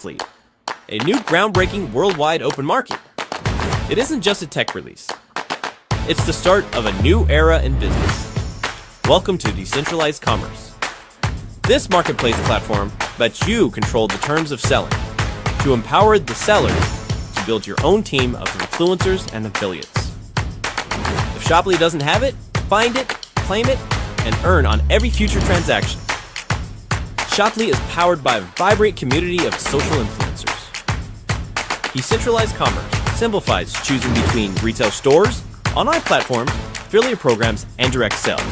Fleet, a new groundbreaking worldwide open market. It isn't just a tech release. It's the start of a new era in business. Welcome to decentralized commerce. This marketplace platform lets you control the terms of selling to empower the sellers to build your own team of influencers and affiliates. If Shoply doesn't have it, find it, claim it, and earn on every future transaction. Shoply is powered by a vibrant community of social influencers. Decentralized commerce simplifies choosing between retail stores, online platforms, affiliate programs, and direct sales.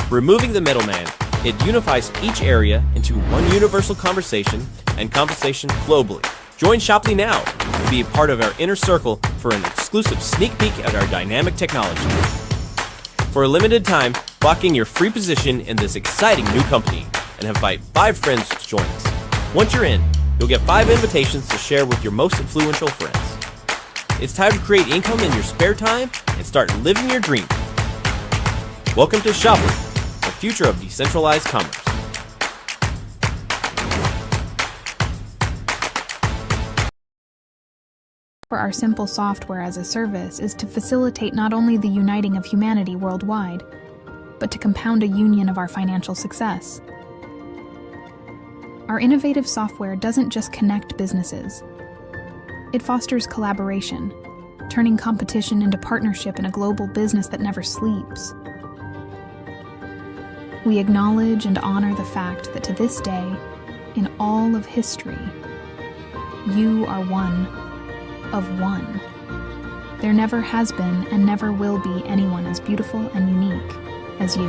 Removing the middleman, it unifies each area into one universal conversation and compensation globally. Join Shoply now to be a part of our inner circle for an exclusive sneak peek at our dynamic technology. For a limited time, lock in your free position in this exciting new company and invite 5 friends to join us. Once you're in, you'll get 5 invitations to share with your most influential friends. It's time to create income in your spare time and start living your dream. Welcome to Shoply, the future of decentralized commerce. For our simple software as a service is to facilitate not only the uniting of humanity worldwide, but to compound a union of our financial success. Our innovative software doesn't just connect businesses. It fosters collaboration, turning competition into partnership in a global business that never sleeps. We acknowledge and honor the fact that to this day, in all of history, you are one of one. There never has been and never will be anyone as beautiful and unique as you.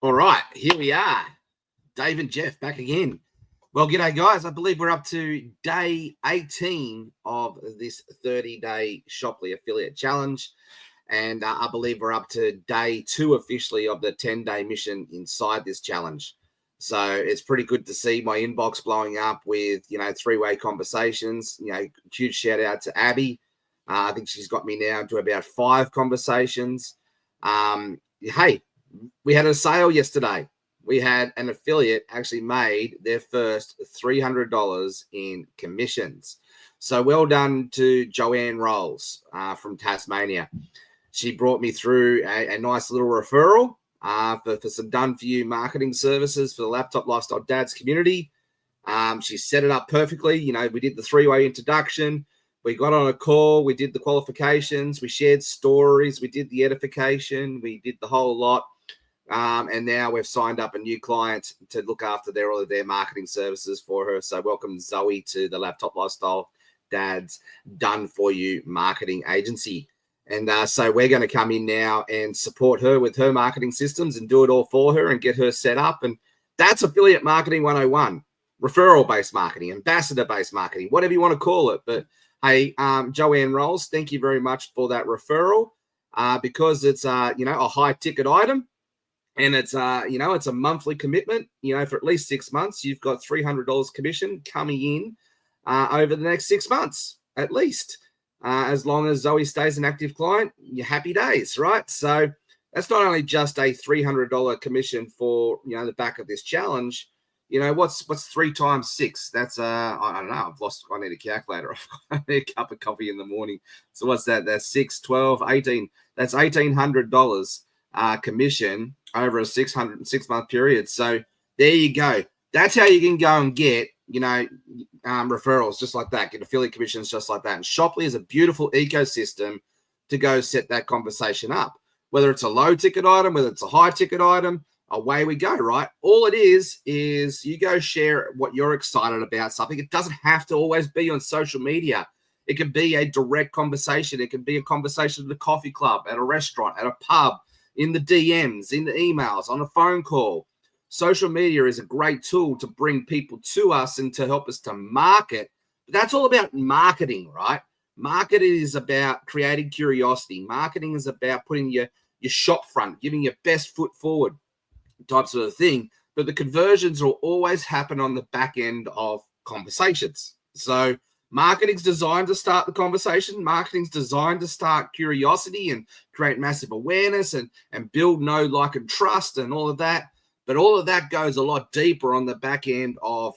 All right, here we are. Dave and Jeff back again. Well, g'day, guys. I believe we're up to day 18 of this 30-day Shoply Affiliate Challenge. And I believe we're up to day 2 officially of the 10-day mission inside this challenge. So it's pretty good to see my inbox blowing up with, 3-way conversations. Huge shout out to Abby. I think she's got me now to about 5 conversations. Hey, we had a sale yesterday. We had an affiliate actually made their first $300 in commissions. So well done to Joanne Rolls from Tasmania. She brought me through a nice little referral for some done-for-you marketing services for the Laptop Lifestyle Dads community. She set it up perfectly. We did the 3-way introduction. We got on a call. We did the qualifications. We shared stories. We did the edification. We did the whole lot. And now we've signed up a new client to look after all of their marketing services for her. So welcome Zoe to the Laptop Lifestyle Dads Done For You Marketing Agency. And so we're going to come in now and support her with her marketing systems and do it all for her and get her set up. And that's affiliate marketing 101, referral-based marketing, ambassador-based marketing, whatever you want to call it. But hey, Joanne Rolls, thank you very much for that referral, because it's, a high ticket item. And it's, it's a monthly commitment, for at least 6 months. You've got $300 commission coming in over the next 6 months, at least. As long as Zoe stays an active client, you're happy days, right? So that's not only just a $300 commission for, the back of this challenge. What's 3 times 6? That's, I don't know. I need a calculator. I need a cup of coffee in the morning. So what's that? That's 6, 12, 18. That's $1,800 commission over a 6-month period. So there you go. That's how you can go and get, referrals just like that, get affiliate commissions just like that. And Shoply is a beautiful ecosystem to go set that conversation up. Whether it's a low ticket item, whether it's a high ticket item, away we go, right? All it is you go share what you're excited about, something. It doesn't have to always be on social media. It can be a direct conversation. It can be a conversation at a coffee club, at a restaurant, at a pub, in the DMs, in the emails, on a phone call. Social media is a great tool to bring people to us and to help us to market. But that's all about marketing, right? Marketing is about creating curiosity. Marketing is about putting your shop front, giving your best foot forward, type sort of thing. But the conversions will always happen on the back end of conversations. So marketing's designed to start the conversation. Marketing's designed to start curiosity and create massive awareness and build know, like, and trust and all of that. But all of that goes a lot deeper on the back end of,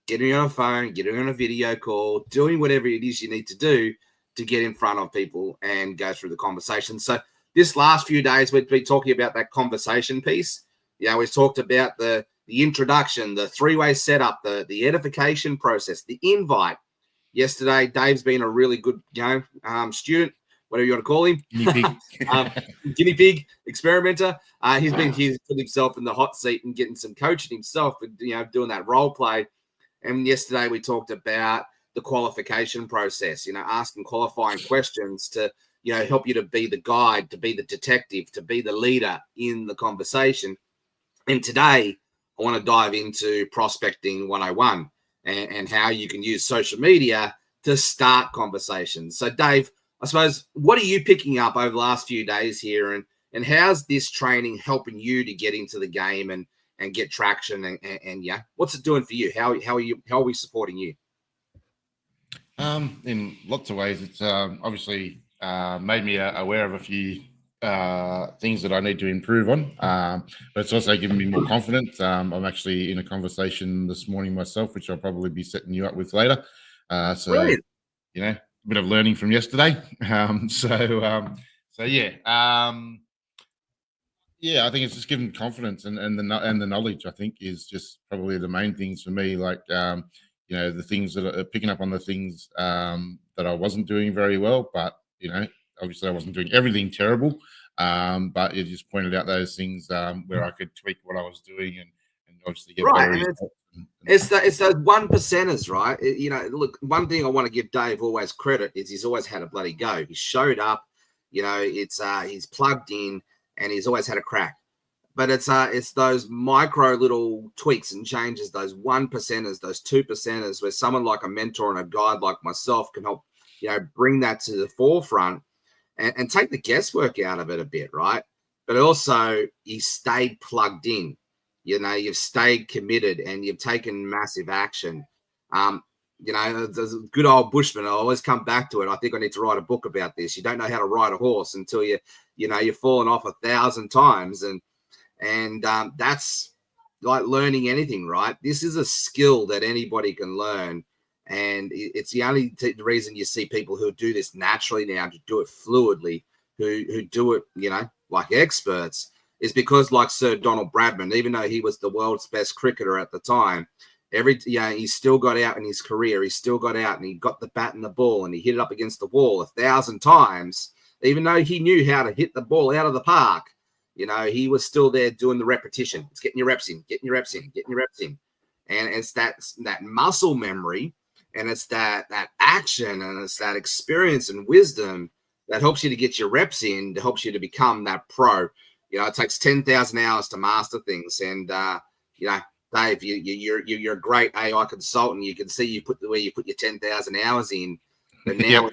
getting on a phone, getting on a video call, doing whatever it is you need to do to get in front of people and go through the conversation. So this last few days, we've been talking about that conversation piece. We've talked about the introduction, the 3-way setup, the edification process, the invite. Yesterday, Dave's been a really good, student, whatever you want to call him, guinea pig experimenter. He's put himself in the hot seat and getting some coaching himself, and doing that role play. And yesterday we talked about the qualification process. Asking qualifying questions to help you to be the guide, to be the detective, to be the leader in the conversation. And today I want to dive into prospecting 101 and how you can use social media to start conversations. So Dave, I suppose, what are you picking up over the last few days here, and how's this training helping you to get into the game and get traction and what's it doing for you? How are we supporting you? In lots of ways. It's obviously made me aware of a few things that I need to improve on, but it's also given me more confidence. I'm actually in a conversation this morning myself, which I'll probably be setting you up with later. Brilliant. A bit of learning from yesterday. I think it's just given confidence and the knowledge. I think is just probably the main things for me. Like the things that are picking up on the things that I wasn't doing very well, but obviously I wasn't doing everything terrible. But it just pointed out those things where I could tweak what I was doing and obviously get better results. It's those 1%ers, right? Look, one thing I want to give Dave always credit is he's always had a bloody go. He showed up, he's plugged in and he's always had a crack. But it's those micro little tweaks and changes, those 1%ers, those 2%ers, where someone like a mentor and a guide like myself can help, bring that to the forefront and take the guesswork out of it a bit, right? But also he stayed plugged in. You've stayed committed and you've taken massive action. There's a good old bushman. I always come back to it. I think I need to write a book about this. You don't know how to ride a horse until you've fallen off 1,000 times. And that's like learning anything, right? This is a skill that anybody can learn. And it's the only reason you see people who do this naturally now, to do it fluidly, who do it, like experts, is because, like Sir Donald Bradman, even though he was the world's best cricketer at the time, he still got out in his career. He still got out and he got the bat and the ball and he hit it up against the wall 1,000 times, even though he knew how to hit the ball out of the park. He was still there doing the repetition. It's getting your reps in, getting your reps in, getting your reps in. And it's that muscle memory, and it's that action, and it's that experience and wisdom that helps you to get your reps in, that helps you to become that pro. You know, it takes 10,000 hours to master things. And, you know, Dave, you're a great AI consultant. You can see you put where you put your 10,000 hours in. But now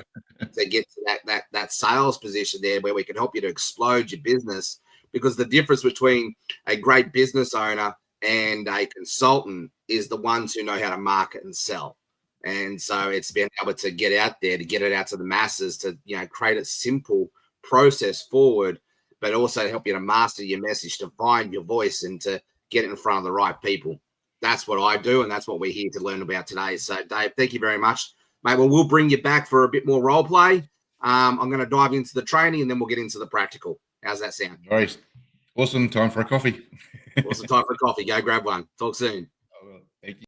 to get to that sales position there where we can help you to explode your business, because the difference between a great business owner and a consultant is the ones who know how to market and sell. And so it's been able to get out there, to get it out to the masses, to, you know, create a simple process forward, but also to help you to master your message, to find your voice and to get it in front of the right people. That's what I do, and that's what we're here to learn about today. So, Dave, thank you very much, mate. Well, we'll bring you back for a bit more role play. I'm going to dive into the training, and then we'll get into the practical. How's that sound? All right. Awesome. Time for a coffee. Awesome. Time for a coffee. Go grab one. Talk soon. Thank you.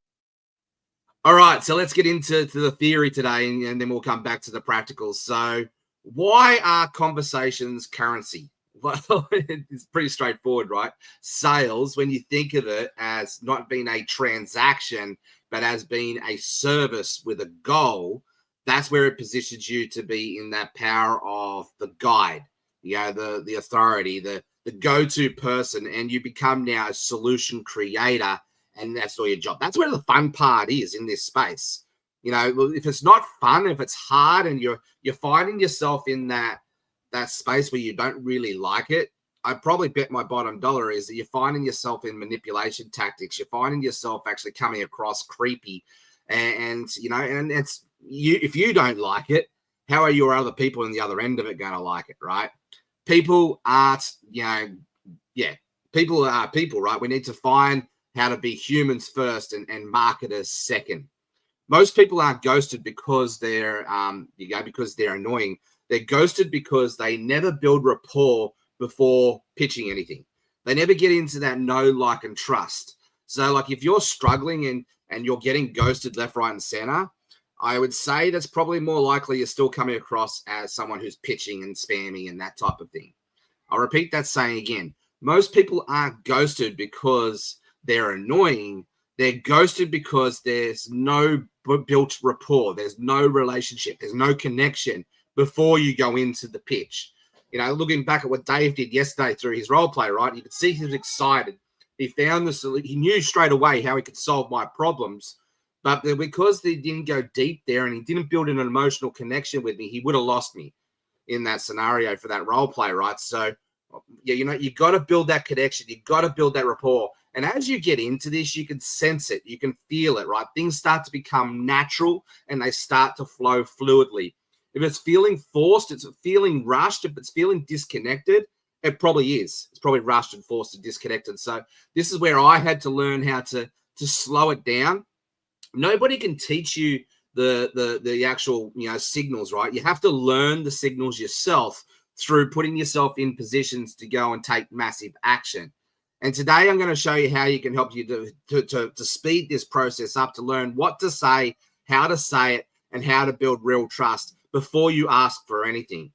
All right, so let's get into the theory today, and then we'll come back to the practicals. So why are conversations currency? Well, it's pretty straightforward, right? Sales, when you think of it as not being a transaction, but as being a service with a goal, that's where it positions you to be in that power of the guide, you know, the authority, the go-to person, and you become now a solution creator. And that's all your job. That's where the fun part is in this space. You know, if it's not fun, if it's hard, and you're finding yourself in that space where you don't really like it, I'd probably bet my bottom dollar is that you're finding yourself in manipulation tactics. You're finding yourself actually coming across creepy, and you know, and it's you. If you don't like it, how are your other people in the other end of it going to like it, right? People aren't, you know, yeah, people are people, right? We need to find how to be humans first and marketers second. Most people aren't ghosted because they're because they're annoying. They're ghosted because they never build rapport before pitching anything. They never get into that know, like, and trust. So, like, if you're struggling and you're getting ghosted left, right, and center, I would say that's probably more likely you're still coming across as someone who's pitching and spamming and that type of thing. I'll repeat that saying again. Most people aren't ghosted because they're annoying. They're ghosted because there's no built rapport. There's no relationship. There's no connection before you go into the pitch. You know, looking back at what Dave did yesterday through his role play, right? You could see he was excited. He found the solution. He knew straight away how he could solve my problems. But because they didn't go deep there and he didn't build an emotional connection with me, he would have lost me in that scenario for that role play, right? So, yeah, you know, you got to build that connection. You got to build that rapport. And as you get into this, you can sense it. You can feel it, right? Things start to become natural and they start to flow fluidly. If it's feeling forced, it's feeling rushed. If it's feeling disconnected, it probably is. It's probably rushed and forced and disconnected. So this is where I had to learn how to slow it down. Nobody can teach you the actual, you know, signals, right? You have to learn the signals yourself through putting yourself in positions to go and take massive action. And today I'm going to show you how you can help you to speed this process up, to learn what to say, how to say it, and how to build real trust before you ask for anything.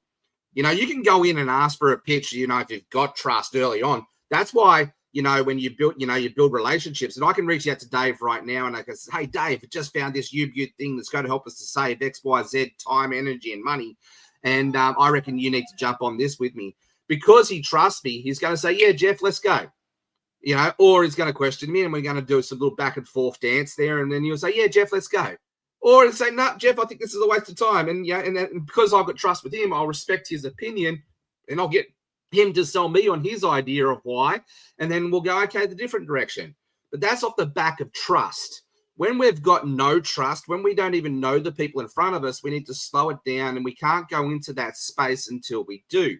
You know, you can go in and ask for a pitch, you know, if you've got trust early on. That's why, you know, when you build, you know, you build relationships. And I can reach out to Dave right now and I can say, hey, Dave, I just found this UBUT thing that's going to help us to save X, Y, Z, time, energy, and money. And I reckon you need to jump on this with me. Because he trusts me, he's going to say, yeah, Jeff, let's go. You know, or he's going to question me and we're going to do some little back and forth dance there. And then he'll say, yeah, Jeff, let's go. Or he'll say, no, Jeff, I think this is a waste of time. And yeah, and because I've got trust with him, I'll respect his opinion and I'll get him to sell me on his idea of why. And then we'll go, okay, the different direction. But that's off the back of trust. When we've got no trust, when we don't even know the people in front of us, we need to slow it down and we can't go into that space until we do.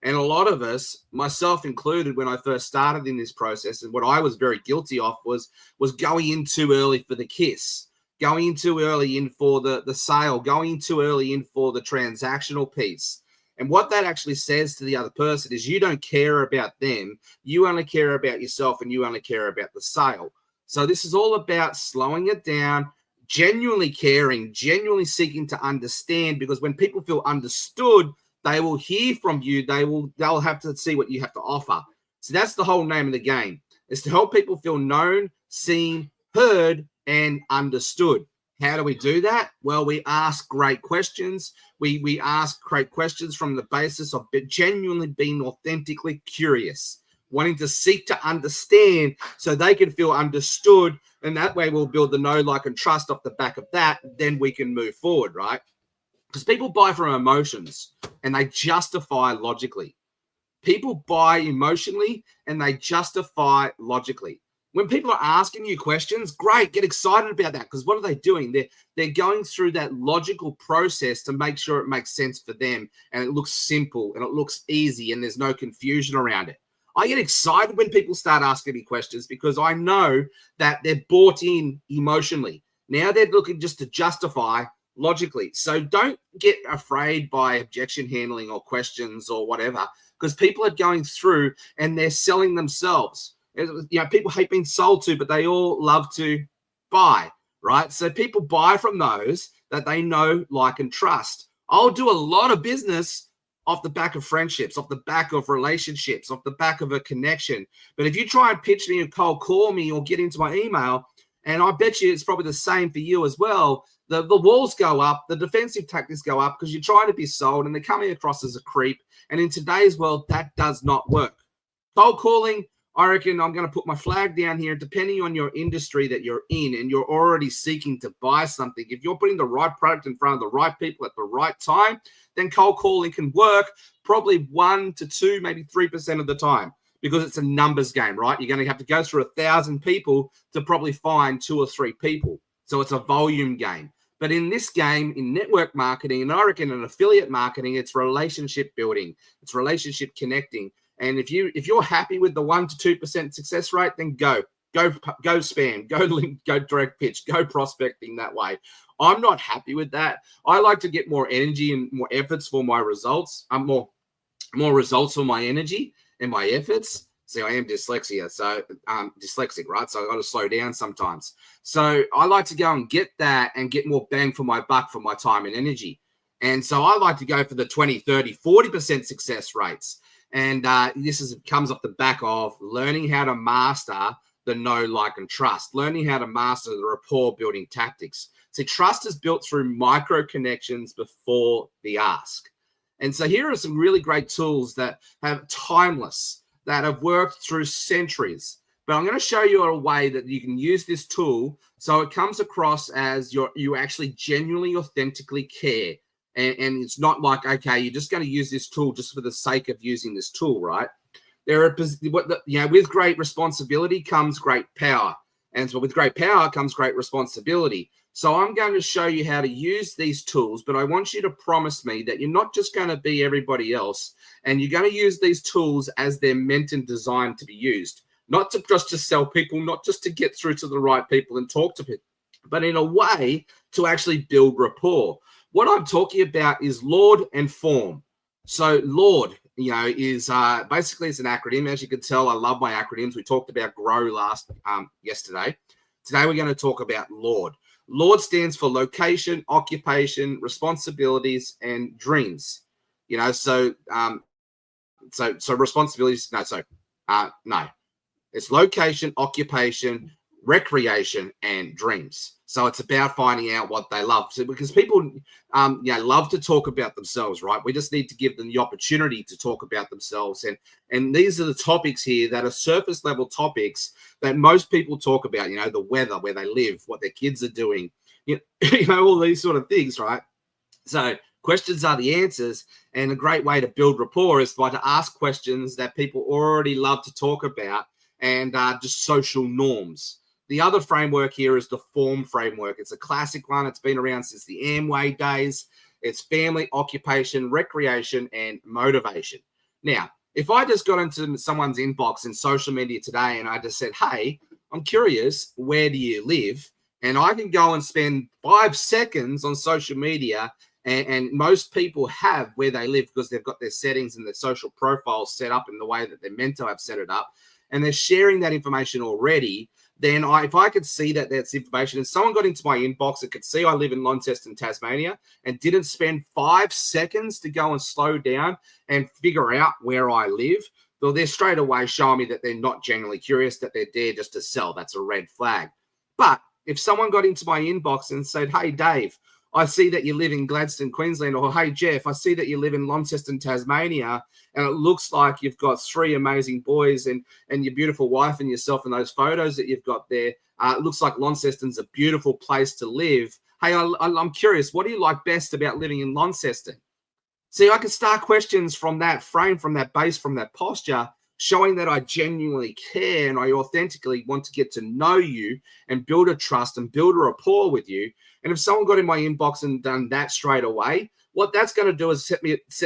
And a lot of us, myself included, when I first started in this process, and what I was very guilty of was going in too early for the kiss, going in too early in for the sale, going in too early in for the transactional piece. And what that actually says to the other person is you don't care about them. You only care about yourself and you only care about the sale. So this is all about slowing it down, genuinely caring, genuinely seeking to understand, because when people feel understood, they will hear from you. They'll have to see what you have to offer. So that's the whole name of the game, is to help people feel known, seen, heard, and understood. How do we do that? Well, we ask great questions. We ask great questions from the basis of genuinely being authentically curious, wanting to seek to understand so they can feel understood. And that way we'll build the know, like, and trust off the back of that. Then we can move forward, right? Because people buy from emotions and they justify logically. People buy emotionally and they justify logically. When people are asking you questions, great, get excited about that, because what are they doing? They're going through that logical process to make sure it makes sense for them and it looks simple and it looks easy and there's no confusion around it. I get excited when people start asking me questions because I know that they're bought in emotionally. Now they're looking just to justify logically. So don't get afraid by objection handling or questions or whatever, because people are going through and they're selling themselves. You know, people hate being sold to, but they all love to buy, right? So people buy from those that they know, like, and trust. I'll do a lot of business off the back of friendships, off the back of relationships, off the back of a connection. But if you try and pitch me and cold call me or get into my email, and I bet you it's probably the same for you as well, the walls go up, the defensive tactics go up because you're trying to be sold and they're coming across as a creep. And in today's world, that does not work. Cold calling, I reckon I'm going to put my flag down here. Depending on your industry that you're in and you're already seeking to buy something, if you're putting the right product in front of the right people at the right time, then cold calling can work probably 1 to 2, maybe 3% of the time, because it's a numbers game, right? You're going to have to go through 1,000 people to probably find 2 or 3 people. So it's a volume game. But in this game, in network marketing, and I reckon in affiliate marketing, it's relationship building, it's relationship connecting. And if you're happy with the 1 to 2% success rate, then go spam, go link, go direct pitch, go prospecting that way. I'm not happy with that. I like to get more energy and more efforts for my results. I'm more results for my energy and my efforts. See, I am dyslexic, right? So I got to slow down sometimes. So I like to go and get that and get more bang for my buck for my time and energy. And so I like to go for the 20, 30, 40% success rates. And comes off the back of learning how to master the know, like, and trust, learning how to master the rapport building tactics. See, trust is built through micro connections before the ask. And so here are some really great tools that have timeless, that have worked through centuries. But I'm going to show you a way that you can use this tool so it comes across as you actually genuinely, authentically care. And it's not like, okay, you're just going to use this tool just for the sake of using this tool, right? With great responsibility comes great power. And so with great power comes great responsibility. So I'm going to show you how to use these tools, but I want you to promise me that you're not just going to be everybody else, and you're going to use these tools as they're meant and designed to be used. Not to just to sell people, not just to get through to the right people and talk to people, but in a way to actually build rapport. What I'm talking about is L.O.R.D F.O.R.M. So L.O.R.D, is basically it's an acronym. As you can tell, I love my acronyms. We talked about GROW yesterday. Today we're going to talk about L.O.R.D. L.O.R.D stands for location, occupation, responsibilities, and dreams. So responsibilities. No. It's location, occupation, recreation, and dreams. So it's about finding out what they love. So because people, love to talk about themselves, right? We just need to give them the opportunity to talk about themselves. And these are the topics here that are surface level topics that most people talk about. The weather, where they live, what their kids are doing, all these sort of things, right? So questions are the answers, and a great way to build rapport is by to ask questions that people already love to talk about, and just social norms. The other framework here is the FORM framework. It's a classic one. It's been around since the Amway days. It's family, occupation, recreation, and motivation. Now, if I just got into someone's inbox in social media today and I just said, hey, I'm curious, where do you live? And I can go and spend 5 seconds on social media, and most people have where they live because they've got their settings and their social profiles set up in the way that they're meant to have set it up, and they're sharing that information already. Then if I could see that that's information, and someone got into my inbox and could see I live in Launceston, Tasmania, and didn't spend 5 seconds to go and slow down and figure out where I live, well, they're straight away showing me that they're not genuinely curious, that they're there just to sell. That's a red flag. But If someone got into my inbox and said, hey, Dave, I see that you live in Gladstone, Queensland, or hey, Jeff, I see that you live in Launceston, Tasmania, and it looks like you've got 3 amazing boys and your beautiful wife and yourself in those photos that you've got there. It looks like Launceston's a beautiful place to live. Hey, I'm curious, what do you like best about living in Launceston? See, I can start questions from that frame, from that base, from that posture, showing that I genuinely care and I authentically want to get to know you and build a trust and build a rapport with you. And if someone got in my inbox and done that straight away, what that's going to do is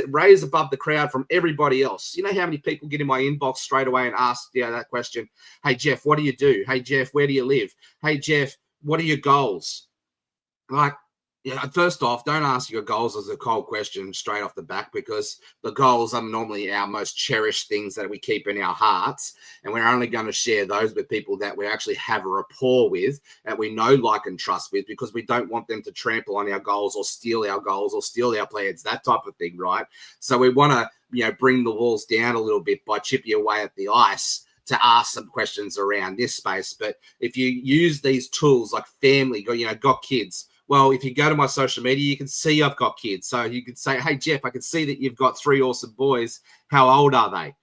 raise above the crowd from everybody else. You know how many people get in my inbox straight away and ask that question? Hey, Jeff, what do you do? Hey, Jeff, where do you live? Hey, Jeff, what are your goals? Like, yeah, first off, don't ask your goals as a cold question straight off the back, because the goals are normally our most cherished things that we keep in our hearts. And we're only going to share those with people that we actually have a rapport with, that we know, like, and trust with, because we don't want them to trample on our goals or steal our plans, that type of thing, right? So we want to, bring the walls down a little bit by chipping away at the ice to ask some questions around this space. But if you use these tools like family, got kids, well, if you go to my social media, you can see I've got kids. So you could say, hey, Jeff, I can see that you've got 3 awesome boys. How old are they?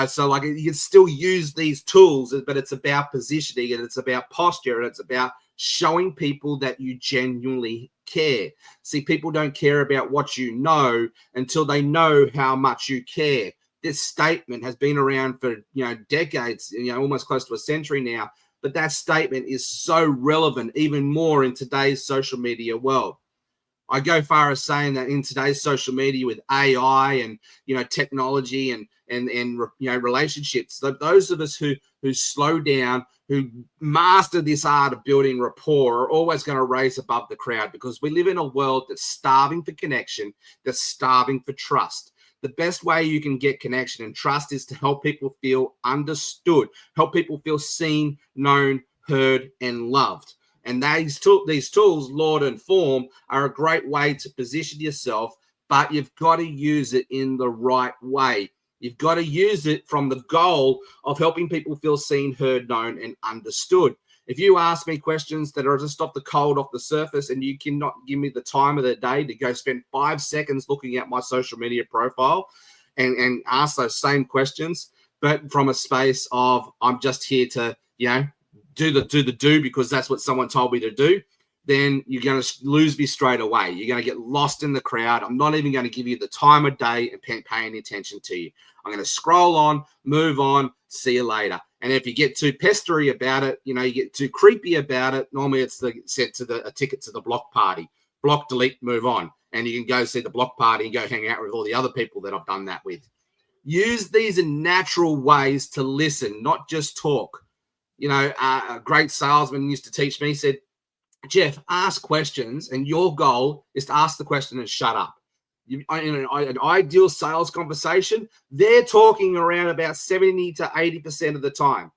So like you can still use these tools, but it's about positioning and it's about posture and it's about showing people that you genuinely care. See, people don't care about what you know until they know how much you care. This statement has been around for, decades, almost close to a century now. But that statement is so relevant even more in today's social media world. I go far as saying that in today's social media with AI and, technology and relationships, those of us who slow down, who master this art of building rapport, are always going to raise above the crowd, because we live in a world that's starving for connection, that's starving for trust. The best way you can get connection and trust is to help people feel understood, help people feel seen, known, heard, and loved. And these tools, L.O.R.D and F.O.R.M, are a great way to position yourself, but you've got to use it in the right way. You've got to use it from the goal of helping people feel seen, heard, known, and understood. If you ask me questions that are just off the surface, and you cannot give me the time of the day to go spend 5 seconds looking at my social media profile and ask those same questions, but from a space of I'm just here to, do because that's what someone told me to do, then you're going to lose me straight away. You're going to get lost in the crowd. I'm not even going to give you the time of day and pay any attention to you. I'm going to scroll on, move on, see you later. And if you get too pestery about it, you get too creepy about it, normally it's a ticket to the block party. Block, delete, move on. And you can go see the block party and go hang out with all the other people that I've done that with. Use these in natural ways to listen, not just talk. A great salesman used to teach me, said, Jeff, ask questions, and your goal is to ask the question and shut up. In an ideal sales conversation, they're talking around about 70 to 80% of the time.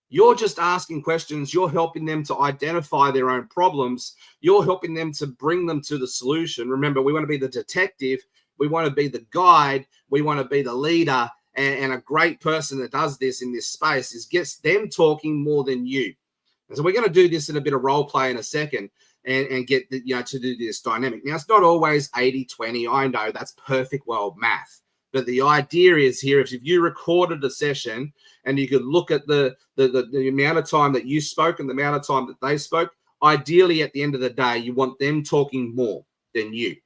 You're just asking questions. You're helping them to identify their own problems. You're helping them to bring them to the solution. Remember, we want to be the detective. We want to be the guide. We want to be the leader. And a great person that does this in this space gets them talking more than you. And so we're going to do this in a bit of role play in a second and get to do this dynamic. Now, it's not always 80-20. I know that's perfect world math. But the idea is here, if you recorded a session and you could look at the amount of time that you spoke and the amount of time that they spoke, ideally at the end of the day, you want them talking more than you.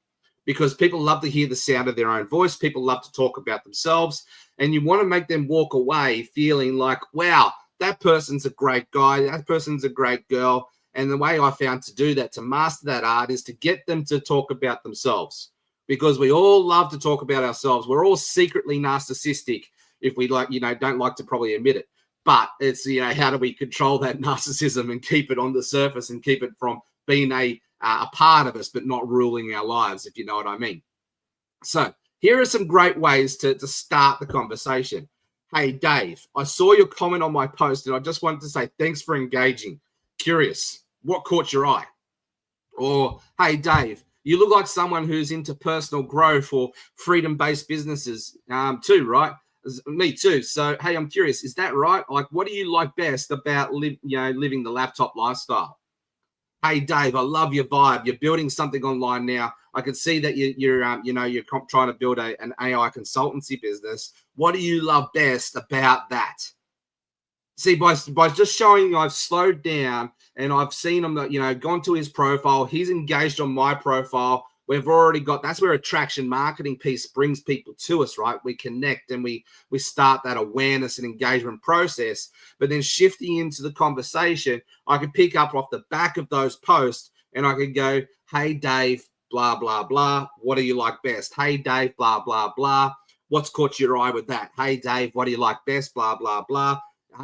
Because people love to hear the sound of their own voice. People love to talk about themselves. And you want to make them walk away feeling like, wow, that person's a great guy. That person's a great girl. And the way I found to do that, to master that art, is to get them to talk about themselves. Because we all love to talk about ourselves. We're all secretly narcissistic, if we don't like to probably admit it. But it's, how do we control that narcissism and keep it on the surface and keep it from being a part of us, but not ruling our lives, if you know what I mean. So here are some great ways to start the conversation. Hey, Dave, I saw your comment on my post, and I just wanted to say thanks for engaging. Curious, what caught your eye? Or, hey, Dave, you look like someone who's into personal growth or freedom-based businesses too, right? Me too. So, hey, I'm curious, is that right? Like, what do you like best about living the laptop lifestyle? Hey, Dave, I love your vibe. You're building something online now. I can see that you're trying to build an AI consultancy business. What do you love best about that? See, by just showing I've slowed down and I've seen him, gone to his profile. He's engaged on my profile. We've already got, that's where attraction marketing piece brings people to us, right? We connect and we start that awareness and engagement process. But then shifting into the conversation, I could pick up off the back of those posts and I could go, hey, Dave, blah, blah, blah. What do you like best? Hey, Dave, blah, blah, blah. What's caught your eye with that? Hey, Dave, what do you like best? Blah, blah, blah.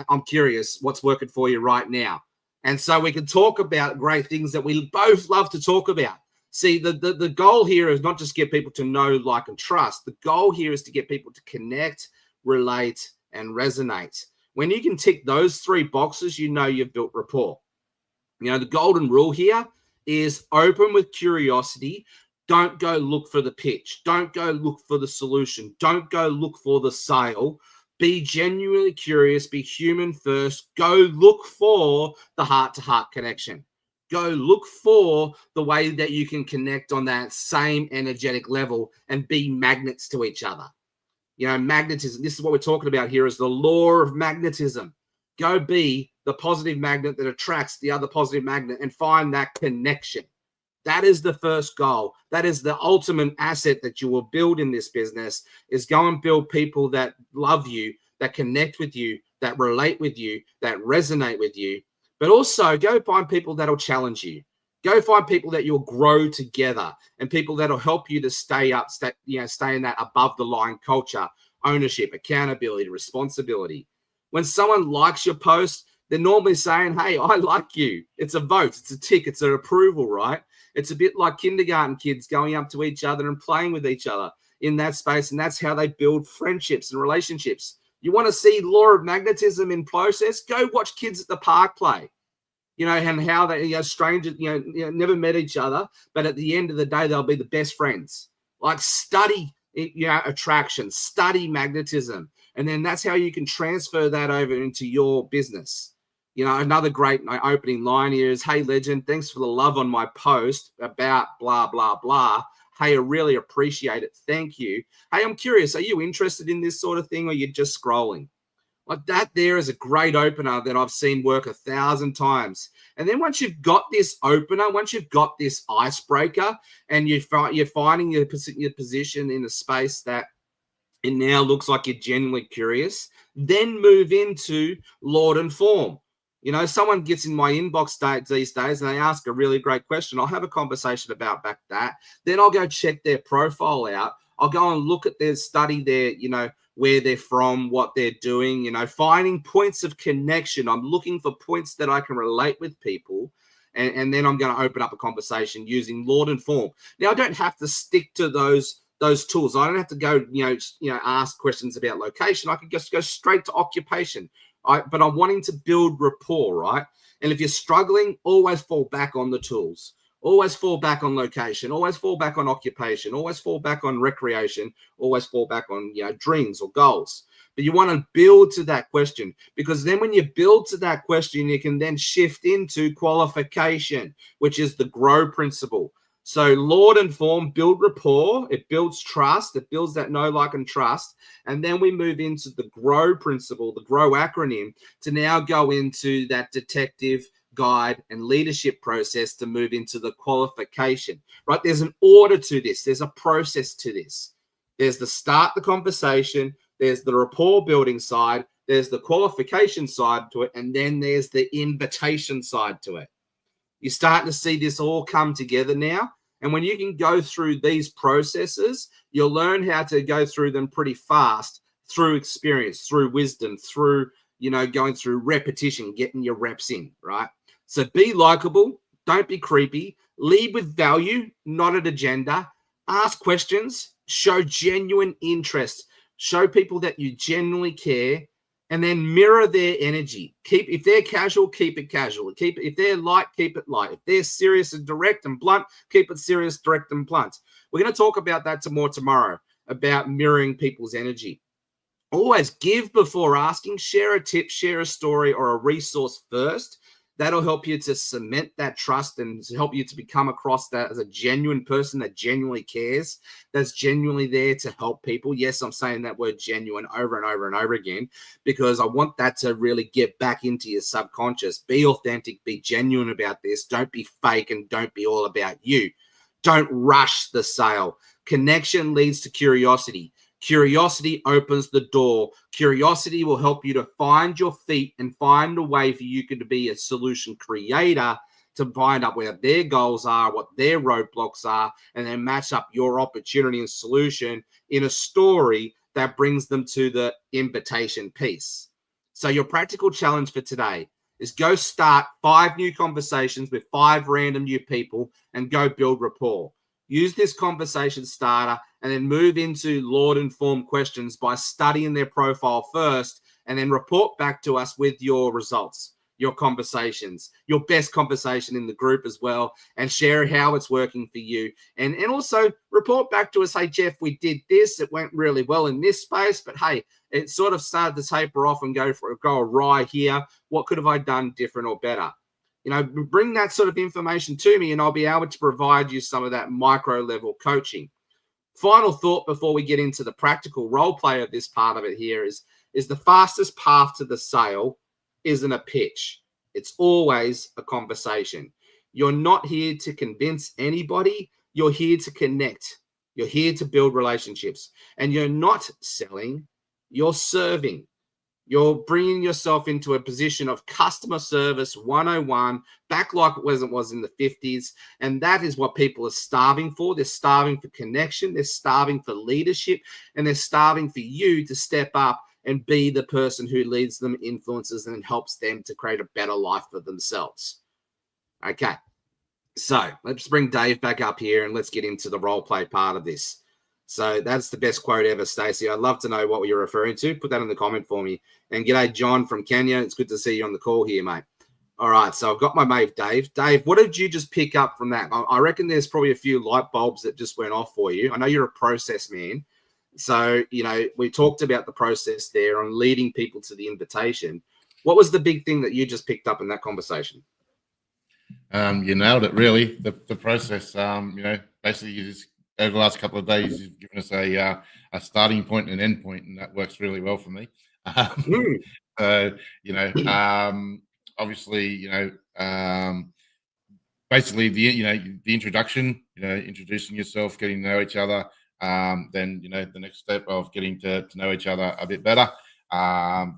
I'm curious, what's working for you right now? And so we can talk about great things that we both love to talk about. See, the goal here is not just get people to know, like, and trust. The goal here is to get people to connect, relate, and resonate. When you can tick those 3 boxes, you know you've built rapport. The golden rule here is open with curiosity. Don't go look for the pitch. Don't go look for the solution. Don't go look for the sale. Be genuinely curious. Be human first. Go look for the heart-to-heart connection. Go look for the way that you can connect on that same energetic level and be magnets to each other. Magnetism. This is what we're talking about here, is the law of magnetism. Go be the positive magnet that attracts the other positive magnet and find that connection. That is the first goal. That is the ultimate asset that you will build in this business, is go and build people that love you, that connect with you, that relate with you, that resonate with you. But also go find people that'll challenge you. Go find people that you'll grow together, and people that'll help you to stay in that above the line culture, ownership, accountability, responsibility. When someone likes your post, they're normally saying, hey, I like you. It's a vote. It's a tick. It's an approval, right? It's a bit like kindergarten kids going up to each other and playing with each other in that space. And that's how they build friendships and relationships. You want to see law of magnetism in process? Go watch kids at the park play, and how they, strangers, never met each other, but at the end of the day, they'll be the best friends. Like, study, attraction, study magnetism. And then that's how you can transfer that over into your business. Another great opening line here is, hey, legend, thanks for the love on my post about blah, blah, blah. Hey, I really appreciate it. Thank you. Hey, I'm curious, are you interested in this sort of thing, or you're just scrolling? Like, that there is a great opener that I've seen work 1,000 times. And then once you've got this opener, once you've got this icebreaker, and you're finding your position in a space that it now looks like you're genuinely curious, then move into L.O.R.D F.O.R.M. Someone gets in my inbox these days and they ask a really great question. I'll have a conversation about that. Then I'll go check their profile out. I'll go and look at their study, where they're from, what they're doing, finding points of connection. I'm looking for points that I can relate with people. And then I'm going to open up a conversation using L.O.R.D F.O.R.M. Now, I don't have to stick to those tools. I don't have to go, ask questions about location. I could just go straight to occupation. But I'm wanting to build rapport, right? And if you're struggling, always fall back on the tools. Always fall back on location. Always fall back on occupation. Always fall back on recreation. Always fall back on, dreams or goals. But you want to build to that question, because then when you build to that question, you can then shift into qualification, which is the grow principle. So L.O.R.D F.O.R.M, build rapport, it builds trust, it builds that know, like, and trust. And then we move into the grow principle, the grow acronym, to now go into that detective, guide, and leadership process to move into the qualification, right? There's an order to this. There's a process to this. There's the start the conversation, there's the rapport building side, there's the qualification side to it, and then there's the invitation side to it. You're starting to see this all come together now. And when you can go through these processes, you'll learn how to go through them pretty fast, through experience, through wisdom, through, going through repetition, getting your reps in, right? So be likable, don't be creepy, lead with value, not an agenda, ask questions, show genuine interest, show people that you genuinely care, and then mirror their energy. If they're casual, keep it casual. If they're light, keep it light. If they're serious and direct and blunt, keep it serious, direct, and blunt. We're going to talk about that some more tomorrow, about mirroring people's energy. Always give before asking. Share a tip, share a story or a resource first. That'll help you to cement that trust and to help you to become across that as a genuine person that genuinely cares, that's genuinely there to help people. Yes, I'm saying that word genuine over and over and over again because I want that to really get back into your subconscious. Be authentic, be genuine about this. Don't be fake and don't be all about you. Don't rush the sale. Connection leads to curiosity. Curiosity opens the door. Curiosity will help you to find your feet and find a way for you to be a solution creator to find out where their goals are, what their roadblocks are, and then match up your opportunity and solution in a story that brings them to the invitation piece. So your practical challenge for today is go start 5 new conversations with 5 random new people and go build rapport. Use this conversation starter and then move into L.O.R.D F.O.R.M questions by studying their profile first and then report back to us with your results, your conversations, your best conversation in the group as well, and share how it's working for you. And also report back to us, hey, Jeff, we did this. It went really well in this space, but hey, it sort of started to taper off and go awry here. What could have I done different or better? You know, bring that sort of information to me and I'll be able to provide you some of that micro level coaching. Final thought before we get into the practical role play of this part of it here is the fastest path to the sale isn't a pitch. It's always a conversation. You're not here to convince anybody. You're here to connect. You're here to build relationships. And you're not selling, you're serving. You're bringing yourself into a position of customer service 101, back like it was in the 50s. And that is what people are starving for. They're starving for connection. They're starving for leadership. And they're starving for you to step up and be the person who leads them, influences, and helps them to create a better life for themselves. Okay. So let's bring Dave back up here and let's get into the role play part of this. So that's the best quote ever, Stacey. I'd love to know what you're referring to. Put that in the comment for me. And g'day, John from Kenya. It's good to see you on the call here, mate. All right, so I've got my mate, Dave. Dave, what did you just pick up from that? I reckon there's probably a few light bulbs that just went off for you. I know you're a process man. So, you know, we talked about the process there on leading people to the invitation. What was the big thing that you just picked up in that conversation? You nailed it, really. The process, you know, basically you just, over the last couple of days, you've given us a starting point and an end point, and that works really well for me. So, you know, obviously, you know, basically the introduction, you know, introducing yourself, getting to know each other, then, you know, the next step of getting to know each other a bit better,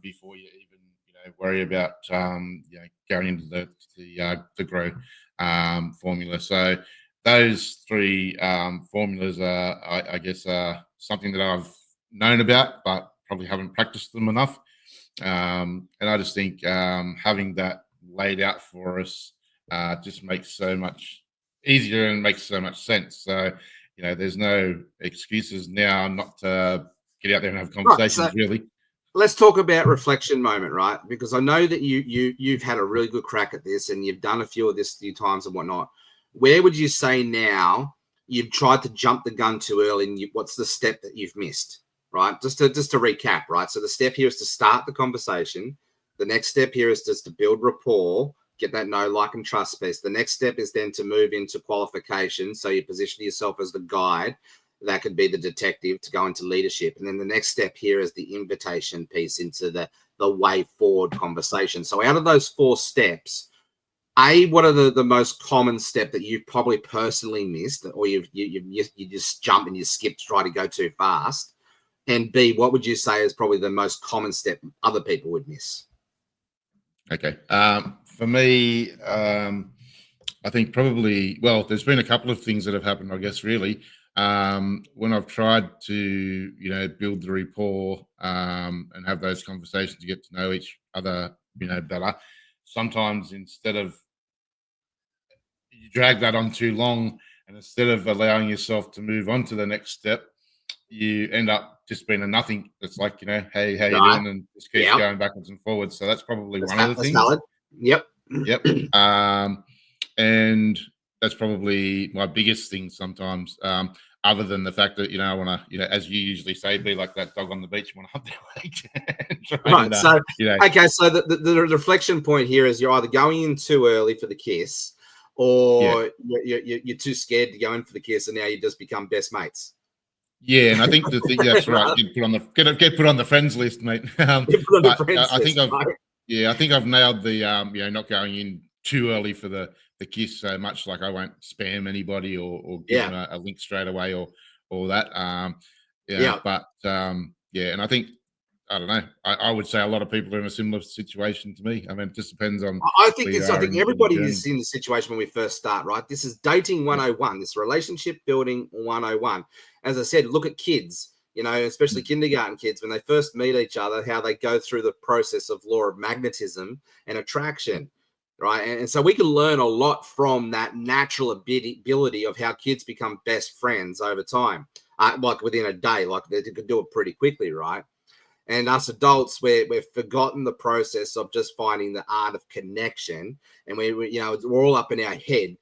before you even, you know, worry about, you know, going into the grow formula. So those 3 formulas are, I guess, something that I've known about, but probably haven't practiced them enough. And I just think having that laid out for us just makes so much easier and makes so much sense. So, you know, there's no excuses now not to get out there and have conversations, right, so really. Let's talk about reflection moment, right? Because I know that you've had a really good crack at this and you've done a few of this a few times and whatnot. Where would you say now you've tried to jump the gun too early and what's the step that you've missed, right? Just to recap, right? So the step here is to start the conversation. The next step here is just to build rapport, get that know, like, and trust piece. The next step is then to move into qualification. So you position yourself as the guide. That could be the detective to go into leadership. And then the next step here is the invitation piece into the way forward conversation. So out of those 4 steps, what are the most common step that you've probably personally missed, or you just jump and you skip to try to go too fast? And B, what would you say is probably the most common step other people would miss? Okay. For me, I think probably, well, there's been a couple of things that have happened, I guess, really. When I've tried to, you know, build the rapport and have those conversations to get to know each other, you know, better, sometimes instead of you drag that on too long and instead of allowing yourself to move on to the next step, you end up just being a nothing. It's like, you know, hey, how you doing? And just keeps going backwards and forwards. So that's probably one of the things. Valid. Yep. And that's probably my biggest thing sometimes. other than the fact that, I want to, as you usually say, be like that dog on the beach, want to hump their weight. Right. So, you know, okay. So the reflection point here is you're either going in too early for the kiss, or you're too scared to go in for the kiss, and now you just become best mates. Yeah, and I think the thing that's right. Get put on the friends list, mate. But I think I think I've nailed the not going in too early for the kiss so much. Like I won't spam anybody or give them a link straight away or that. But and I think I don't know. I would say a lot of people are in a similar situation to me. I mean, it just depends on. I think everybody is in the situation when we first start, right? This is dating 101, this relationship building 101. As I said, look at kids, especially kindergarten kids, when they first meet each other, how they go through the process of law of magnetism and attraction, right? And so we can learn a lot from that natural ability of how kids become best friends over time, like within a day, like they could do it pretty quickly, right? And us adults, we've forgotten the process of just finding the art of connection. And we're all up in our head,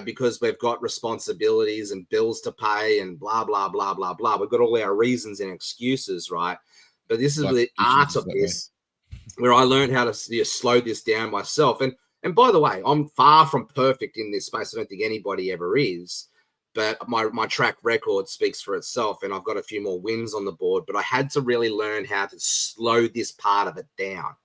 because we've got responsibilities and bills to pay and blah, blah, blah, blah, blah. We've got all our reasons and excuses, right? But this is the art of this, where I learned how to slow this down myself. And by the way, I'm far from perfect in this space. I don't think anybody ever is. But my track record speaks for itself, and I've got a few more wins on the board. But I had to really learn how to slow this part of it down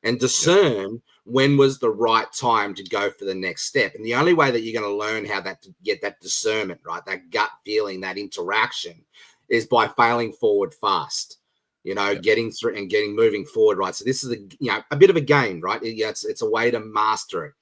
and discern when was the right time to go for the next step. And the only way that you're going to learn how to get that discernment, right, that gut feeling, that interaction, is by failing forward fast. Getting through and moving forward, right? So this is a bit of a game, right? It's a way to master it.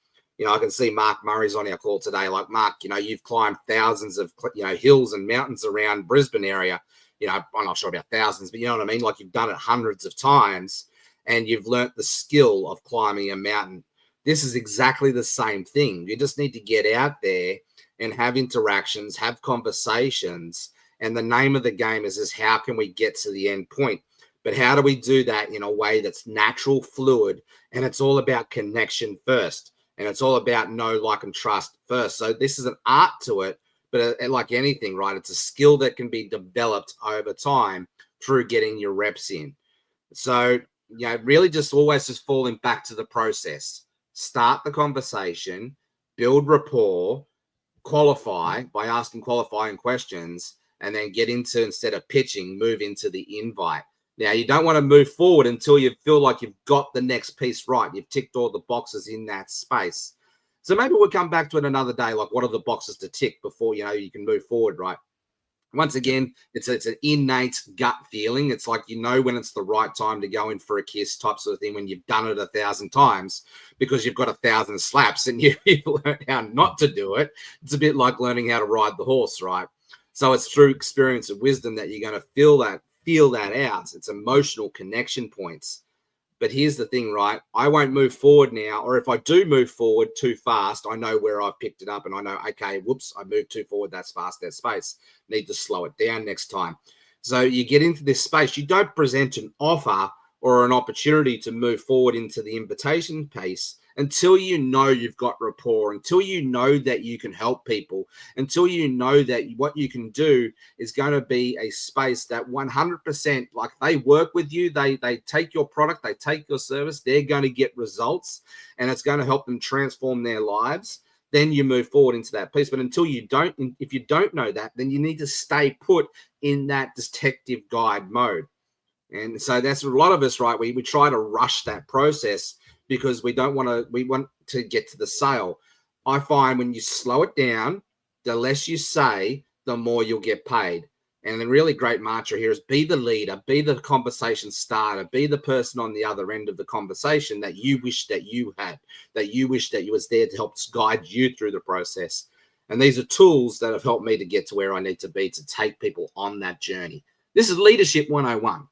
I can see Mark Murray's on our call today. Like, Mark, you've climbed thousands of, hills and mountains around Brisbane area. I'm not sure about thousands, but you know what I mean? Like, you've done it hundreds of times and you've learnt the skill of climbing a mountain. This is exactly the same thing. You just need to get out there and have interactions, have conversations. And the name of the game is how can we get to the end point? But how do we do that in a way that's natural, fluid, and it's all about connection first? And it's all about know, like, and trust first. So this is an art to it, but like anything, right? It's a skill that can be developed over time through getting your reps in. So, really just always just falling back to the process. Start the conversation, build rapport, qualify by asking qualifying questions, and then get into, instead of pitching, move into the invite. Now, you don't want to move forward until you feel like you've got the next piece right. You've ticked all the boxes in that space. So maybe we'll come back to it another day, like what are the boxes to tick before, you can move forward, right? Once again, it's an innate gut feeling. It's like, when it's the right time to go in for a kiss type sort of thing, when you've done it 1,000 times because you've got 1,000 slaps and you've learned how not to do it. It's a bit like learning how to ride the horse, right? So it's through experience and wisdom that you're going to feel that out. It's emotional connection points. But here's the thing, right? I won't move forward now, or if I do move forward too fast, I know where I've picked it up and I know, okay, whoops, I moved too forward. That's fast, that space. Need to slow it down next time. So you get into this space. You don't present an offer or an opportunity to move forward into the invitation piece until you know you've got rapport, until you know that you can help people, until you know that what you can do is going to be a space that 100%, like, they work with you, they take your product, they take your service, they're going to get results, and it's going to help them transform their lives. Then you move forward into that piece. But until you don't, if you don't know that, then you need to stay put in that detective guide mode. And so that's a lot of us, right? We try to rush that process because we want to get to the sale. I find when you slow it down, the less you say, the more you'll get paid. And the really great mantra here is be the leader, be the conversation starter, be the person on the other end of the conversation that you wish that you had, that you wish that you was there to help guide you through the process. And these are tools that have helped me to get to where I need to be to take people on that journey. This is Leadership 101.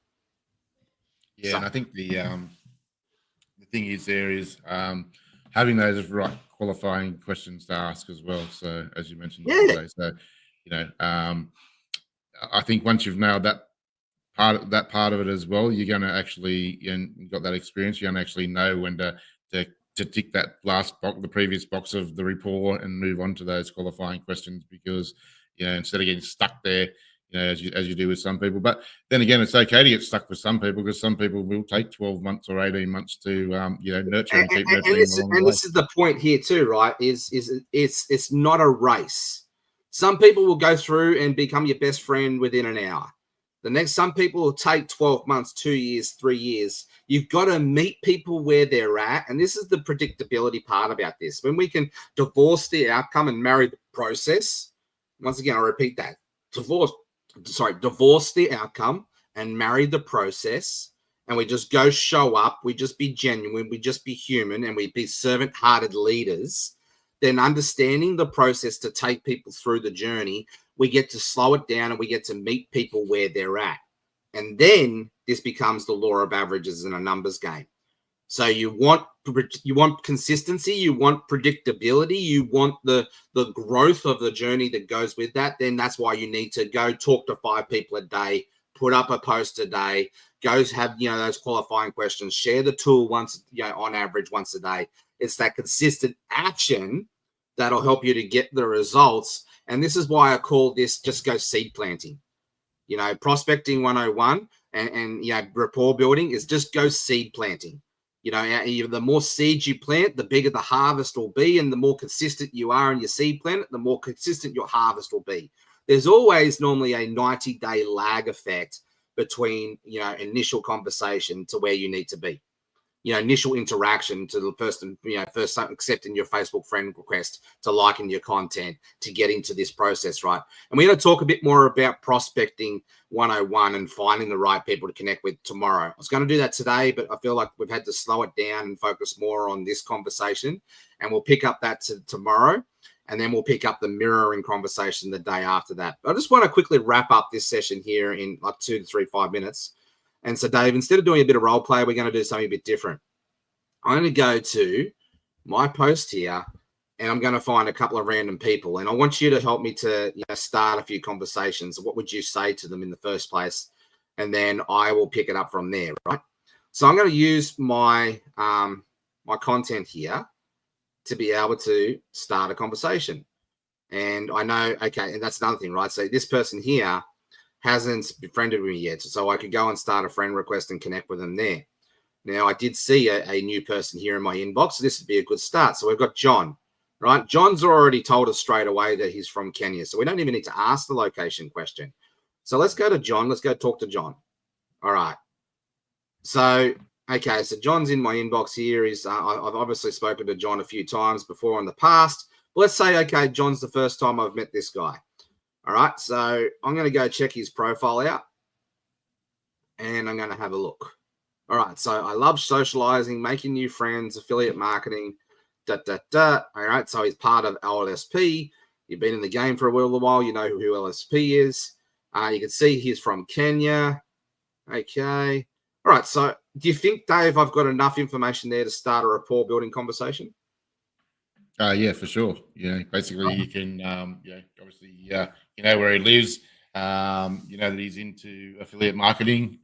Yeah, so, and I think the thing is there is having those right qualifying questions to ask as well. So as you mentioned, so I think once you've nailed that part of it as well, you're going to actually, you've got that experience. You're going to actually know when to tick that last box, the previous box of the rapport, and move on to those qualifying questions, because instead of getting stuck there, as you do with some people. But then again, it's okay to get stuck with some people, because some people will take 12 months or 18 months to, nurture and keep nurturing along the way. This is the point here too, right? Is it's not a race. Some people will go through and become your best friend within an hour. Some people will take 12 months, 2 years, 3 years. You've got to meet people where they're at. And this is the predictability part about this. When we can divorce the outcome and marry the process, once again, I repeat that, divorce the outcome and marry the process, and we just go show up, we just be genuine, we just be human, and we be servant-hearted leaders, then understanding the process to take people through the journey, we get to slow it down and we get to meet people where they're at. And then this becomes the law of averages in a numbers game. So you want consistency, you want predictability, you want the growth of the journey that goes with that. Then that's why you need to go talk to 5 people a day, put up a post a day, go have those qualifying questions, share the tool once, on average once a day. It's that consistent action that'll help you to get the results. And this is why I call this just go seed planting. Prospecting 101 and rapport building is just go seed planting. The more seeds you plant, the bigger the harvest will be. And the more consistent you are in your seed plant, the more consistent your harvest will be. There's always normally a 90-day lag effect between, initial conversation to where you need to be. Initial interaction to the person, first accepting your Facebook friend request, to liking your content, to get into this process, right? And we're going to talk a bit more about prospecting 101 and finding the right people to connect with tomorrow. I was going to do that today, but I feel like we've had to slow it down and focus more on this conversation, and we'll pick up that tomorrow, and then we'll pick up the mirroring conversation the day after that. But I just want to quickly wrap up this session here in like 2 to 3, 5 minutes. And so, Dave, instead of doing a bit of role play, we're going to do something a bit different. I'm going to go to my post here, and I'm going to find a couple of random people. And I want you to help me to start a few conversations. What would you say to them in the first place? And then I will pick it up from there, right? So I'm going to use my my content here to be able to start a conversation. And I know, okay, and that's another thing, right? So this person here hasn't befriended me yet, so I could go and start a friend request and connect with them there. Now, I did see a new person here in my inbox, so this would be a good start. So we've got John, right? John's already told us straight away that he's from Kenya, so we don't even need to ask the location question. So let's go to John. Let's go talk to John. All right. So, okay, so John's in my inbox here. I've obviously spoken to John a few times before in the past. But let's say, okay, John's the first time I've met this guy. All right, so I'm going to go check his profile out, and I'm going to have a look. All right, so I love socializing, making new friends, affiliate marketing, All right, so he's part of LSP. You've been in the game for a little while. You know who LSP is. You can see he's from Kenya. Okay. All right, so do you think, Dave, I've got enough information there to start a rapport building conversation? Yeah, for sure. Basically you can, obviously, you know where he lives, that he's into affiliate marketing.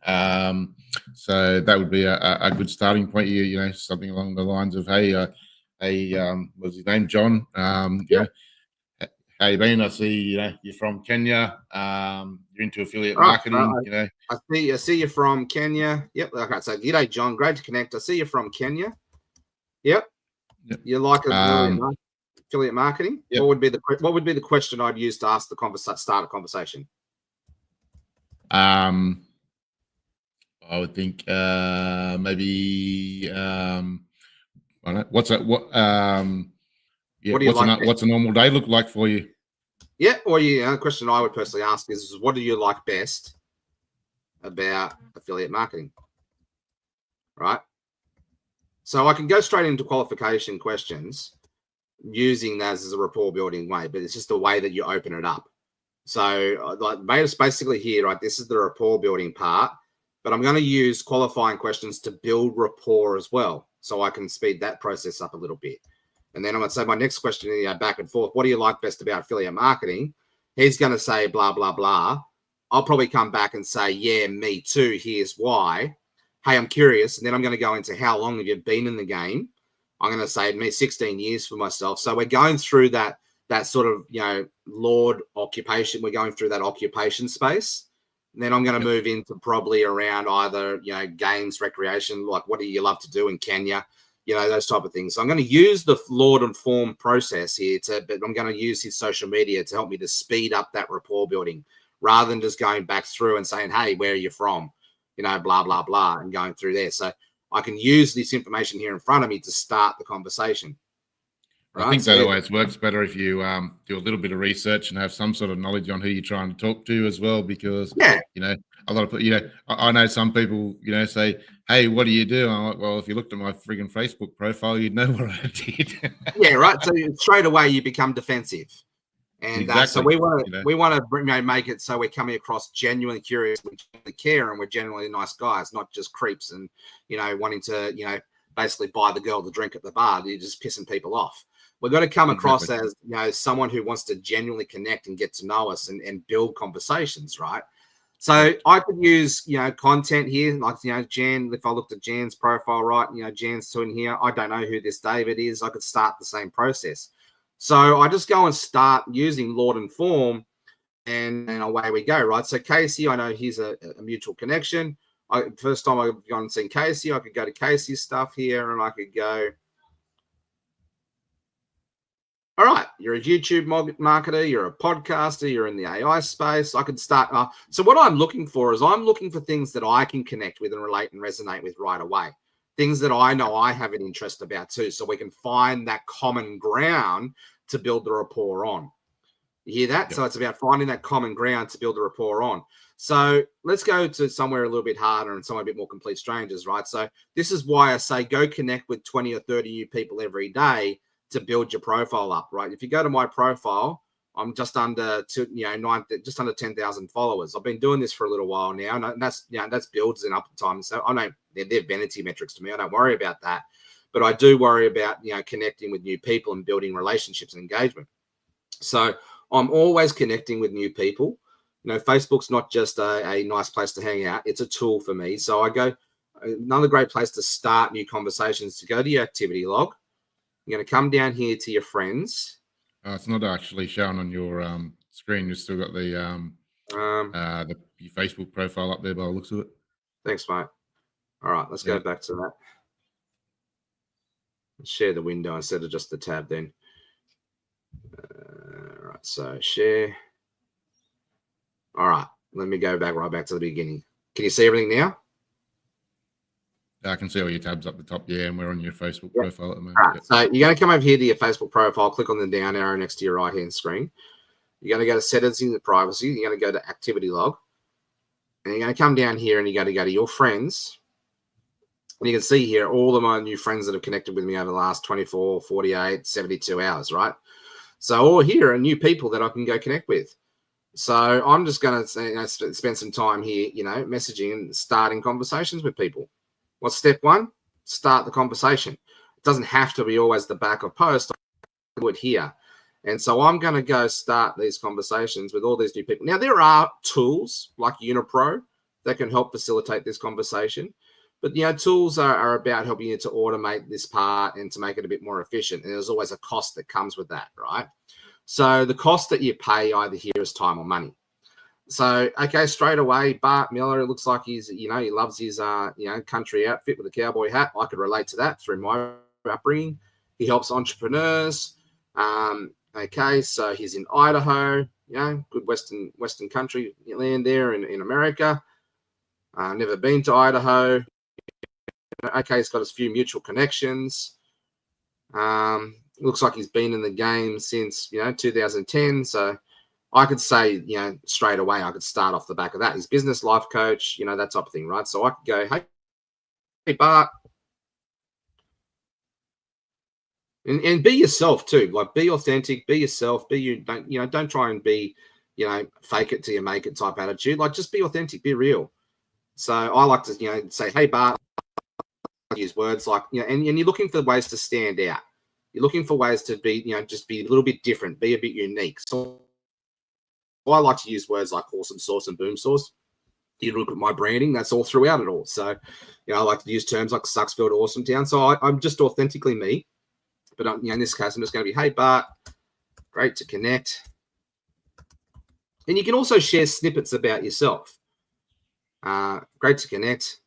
So that would be a good starting point. Something along the lines of, hey, what's his name? John. Yeah. How you been? I see, you're from Kenya. You're into affiliate marketing, I see you're from Kenya. Yep. Okay. So g'day, John. Great to connect. I see you're from Kenya. Yep. You like affiliate marketing? Yep. What would be the question I'd use to ask start a conversation? I would think maybe I don't know, what's a normal day look like for you? Yeah, or the question I would personally ask is, what do you like best about affiliate marketing? Right. So I can go straight into qualification questions using that as a rapport building way, but it's just the way that you open it up. So basically here, right, this is the rapport building part, but I'm going to use qualifying questions to build rapport as well. So I can speed that process up a little bit. And then I'm going to say my next question, back and forth, what do you like best about affiliate marketing? He's going to say blah, blah, blah. I'll probably come back and say, yeah, me too. Here's why. Hey, I'm curious. And then I'm going to go into how long have you been in the game? I'm going to say me 16 years for myself. So we're going through that that sort of, Lord occupation. We're going through that occupation space. And then I'm going to move into probably around either, games, recreation, like what do you love to do and can you, those type of things. So I'm going to use the L.O.R.D F.O.R.M process here, but I'm going to use his social media to help me to speed up that rapport building rather than just going back through and saying, hey, where are you from? Blah, blah, blah, and going through there. So I can use this information here in front of me to start the conversation. Right? I think that always works better if you do a little bit of research and have some sort of knowledge on who you're trying to talk to as well, because a lot of I know some people say, hey, what do you do? I'm like, well, if you looked at my friggin' Facebook profile, you'd know what I did. Yeah, right. So straight away you become defensive. And exactly. So we want to make it so we're coming across genuinely curious, we genuinely care, and we're genuinely nice guys, not just creeps and wanting to basically buy the girl the drink at the bar. You're just pissing people off. We've got to come across as someone who wants to genuinely connect and get to know us and build conversations, right? So I could use content here, like Jan. If I looked at Jan's profile, right, Jan's doing here. I don't know who this David is. I could start the same process. So I just go and start using L.O.R.D F.O.R.M, and away we go, right? So Casey, I know he's a mutual connection. First time I've gone and seen Casey, I could go to Casey's stuff here, and I could go, all right, you're a YouTube marketer, you're a podcaster, you're in the AI space. I could start. So what I'm looking for is I'm looking for things that I can connect with and relate and resonate with right away. Things that I know I have an interest about too, so we can find that common ground to build the rapport on. You hear that? Yep. So it's about finding that common ground to build the rapport on. So let's go to somewhere a little bit harder and somewhere a bit more complete strangers, right? So this is why I say go connect with 20 or 30 new people every day to build your profile up, right? If you go to my profile, I'm just under just under 10,000 followers. I've been doing this for a little while now, and that's builds in up time. So I know they're vanity metrics to me. I don't worry about that, but I do worry about connecting with new people and building relationships and engagement. So I'm always connecting with new people. Facebook's not just a nice place to hang out; it's a tool for me. So I go another great place to start new conversations to go to your activity log. You're going to come down here to your friends. It's not actually shown on your screen. You've still got the your Facebook profile up there by the looks of it. Thanks, mate. All right, let's go back to that. Let's share the window instead of just the tab then. All right, so share. All right, let me go right back to the beginning. Can you see everything now? I can see all your tabs up the top, and we're on your Facebook profile at the moment. All right, so you're going to come over here to your Facebook profile, click on the down arrow next to your right-hand screen. You're going to go to settings in the privacy. You're going to go to activity log. And you're going to come down here and you're going to go to your friends. And you can see here all of my new friends that have connected with me over the last 24, 48, 72 hours, right? So all here are new people that I can go connect with. So I'm just going to spend some time here, messaging and starting conversations with people. What's step one? Start the conversation. It doesn't have to be always the back of post. I do it here. And so I'm going to go start these conversations with all these new people. Now, there are tools like Unipro that can help facilitate this conversation. But, tools are about helping you to automate this part and to make it a bit more efficient. And there's always a cost that comes with that, right? So the cost that you pay either here is time or money. So, okay, straight away, Bart Miller, it looks like he's, he loves his, country outfit with a cowboy hat. I could relate to that through my upbringing. He helps entrepreneurs. Okay, so he's in Idaho, good Western country land there in America. Never been to Idaho. Okay, he's got a few mutual connections. Looks like he's been in the game since, 2010. So I could say, straight away, I could start off the back of that. He's business life coach, that type of thing, right? So I could go, hey, Bart. And be yourself too. Like, be authentic, be yourself, be you. Don't try and be, fake it till you make it type attitude. Like, just be authentic, be real. So I like to, say, hey, Bart. Use words like, and you're looking for ways to stand out. You're looking for ways to be, just be a little bit different, be a bit unique. So I like to use words like awesome sauce and boom sauce. You look at my branding, that's all throughout it all. So, I like to use terms like Sucksville, Awesome Town. So I'm just authentically me. But in this case, I'm just going to be, hey, Bart, Great to connect. And you can also share snippets about yourself. Great to connect.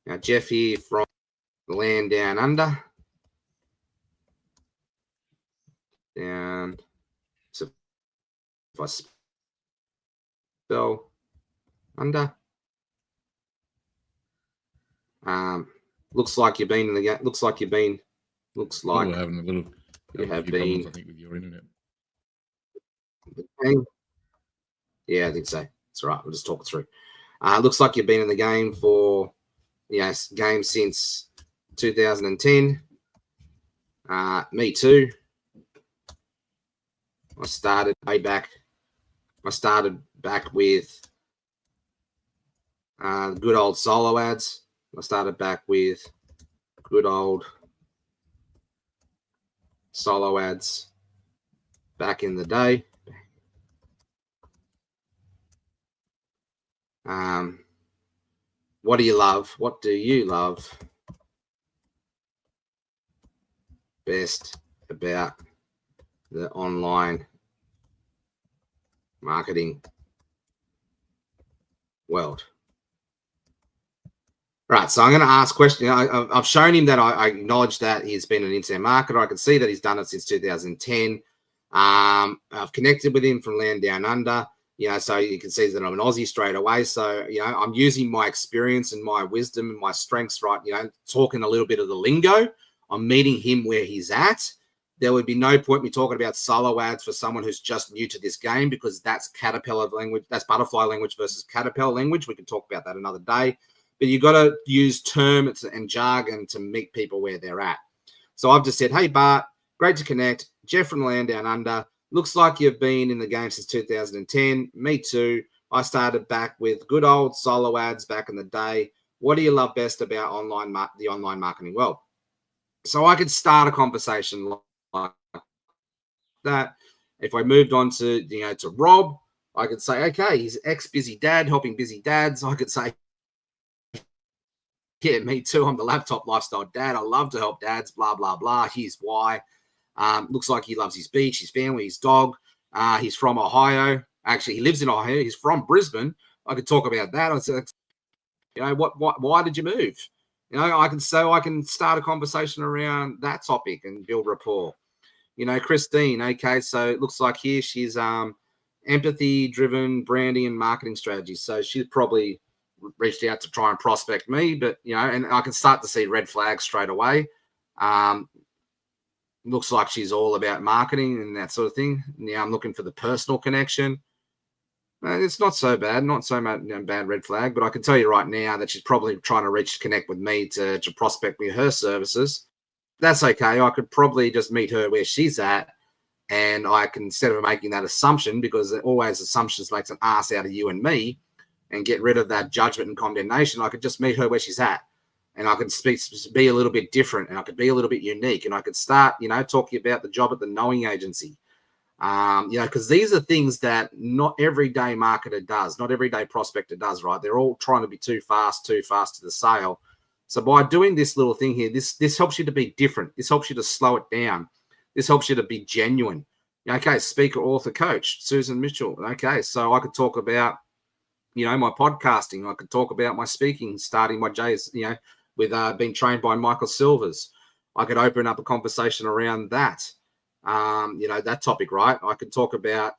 Now, Jeff here from the land down under. Down. So if I spell under. Looks like you've been in the game. Looks like we're having a little you have few been. problems, I think, with your internet. Yeah, I think so. It's all right. We'll just talk it through. Looks like you've been in the game for, game since 2010. Me too. I started back with good old solo ads. I started back with good old solo ads back in the day. What do you love? What do you love best about the online marketing world? Right, so I'm going to ask questions. I've shown him that I acknowledge that he's been an internet marketer. I can see that he's done it since 2010. I've connected with him from Land Down Under, so you can see that I'm an Aussie straight away. So, I'm using my experience and my wisdom and my strengths, right? Talking a little bit of the lingo. I'm meeting him where he's at. There would be no point me talking about solo ads for someone who's just new to this game, because that's caterpillar language. That's butterfly language versus caterpillar language. We can talk about that another day. But you've got to use terms and jargon to meet people where they're at. So I've just said, hey, Bart, great to connect. Jeff from Land Down Under. Looks like you've been in the game since 2010. Me too. I started back with good old solo ads back in the day. What do you love best about the online marketing world? So I could start a conversation like that. If I moved on to, to Rob, I could say, okay, he's ex-busy dad, helping busy dads. I could say, yeah, me too. I'm the laptop lifestyle dad. I love to help dads, blah, blah, blah. Here's why. Looks like he loves his beach, his family, his dog. He's from Ohio. Actually, he lives in Ohio. He's from Brisbane. I could talk about that. I said, why did you move? I can start a conversation around that topic and build rapport. Christine, okay, so it looks like here she's empathy-driven branding and marketing strategy. So she's probably reached out to try and prospect me, but and I can start to see red flags straight away. Looks like she's all about marketing and that sort of thing. I'm looking for the personal connection. It's not so bad, not so much bad red flag, but I can tell you right now that she's probably trying to connect with me to prospect me her services. That's okay. I could probably just meet her where she's at, and I can, instead of making that assumption, because always assumptions makes an ass out of you and me, and get rid of that judgment and condemnation, I could just meet her where she's at, and I could be a little bit different, and I could be a little bit unique, and I could start, talking about the job at the knowing agency, because these are things that not everyday marketer does, not everyday prospector does, right? They're all trying to be too fast to the sale. So by doing this little thing here, this helps you to be different. This helps you to slow it down. This helps you to be genuine. Okay, speaker, author, coach, Susan Mitchell. Okay, so I could talk about my podcasting. I could talk about my speaking, starting my J's, with being trained by Michael Silvers. I could open up a conversation around that, that topic, right? I could talk about,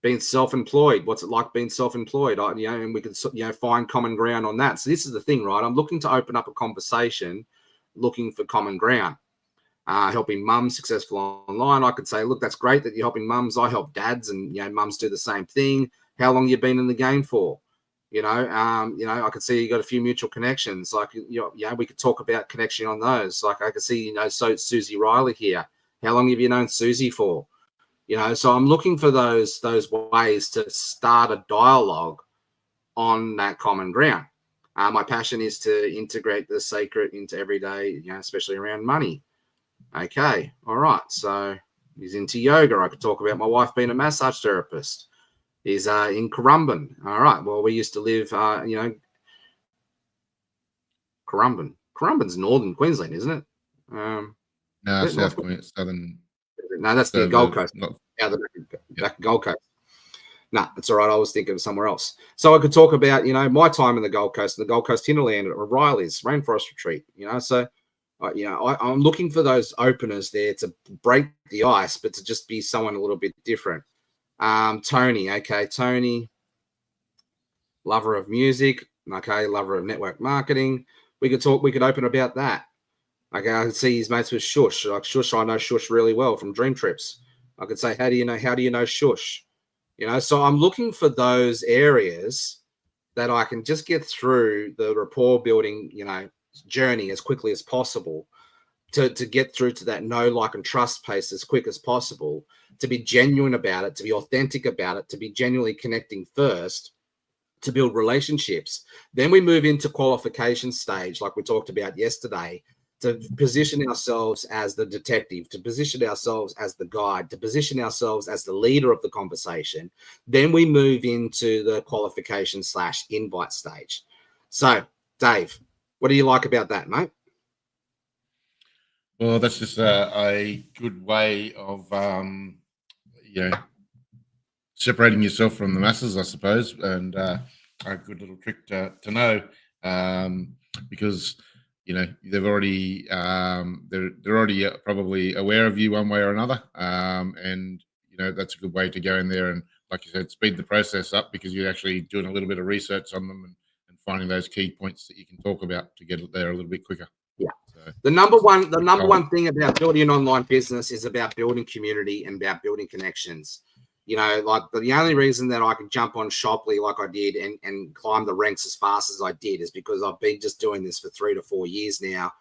being self-employed. What's it like being self-employed? And we could, find common ground on that. So this is the thing, right? I'm looking to open up a conversation, looking for common ground. Helping mums successful online. I could say, look, that's great that you're helping mums. I help dads, and mums do the same thing. How long you been in the game for? I could see you got a few mutual connections. Like, we could talk about connection on those. Like I could see, so Susie Riley here. How long have you known Susie for? So I'm looking for those ways to start a dialogue on that common ground. My passion is to integrate the sacred into everyday, especially around money. Okay, all right. So he's into yoga. I could talk about my wife being a massage therapist. He's in Currumbin. All right. Well, we used to live, Currumbin. Currumbin's northern Queensland, isn't it? No, southern. No, that's the So Gold Coast. not, Out the back Gold Coast. No, that's all right. I was thinking of somewhere else. So I could talk about, my time in the Gold Coast, the Gold Coast hinterland, or Riley's Rainforest Retreat. So, I'm looking for those openers there to break the ice, but to just be someone a little bit different. Tony, okay, Tony, lover of music, okay, lover of network marketing. We could open about that. Okay, I can see his mates with Shush. Like Shush, I know Shush really well from Dream Trips. I could say, how do you know Shush? So I'm looking for those areas that I can just get through the rapport building, journey as quickly as possible to get through to that know, like, and trust pace as quick as possible, to be genuine about it, to be authentic about it, to be genuinely connecting first, to build relationships. Then we move into qualification stage, like we talked about yesterday, to position ourselves as the detective, to position ourselves as the guide, to position ourselves as the leader of the conversation. Then we move into the qualification / invite stage. So, Dave, what do you like about that, mate? well, that's just a good way of, separating yourself from the masses, I suppose, and a good little trick to know, because they've already they're already probably aware of you one way or another, and that's a good way to go in there and, like you said, speed the process up, because you're actually doing a little bit of research on them and finding those key points that you can talk about to get it there a little bit quicker. Yeah. So The number one thing about building an online business is about building community and about building connections. Like the only reason that I could jump on Shoply like I did and climb the ranks as fast as I did is because I've been just doing this for 3 to 4 years now,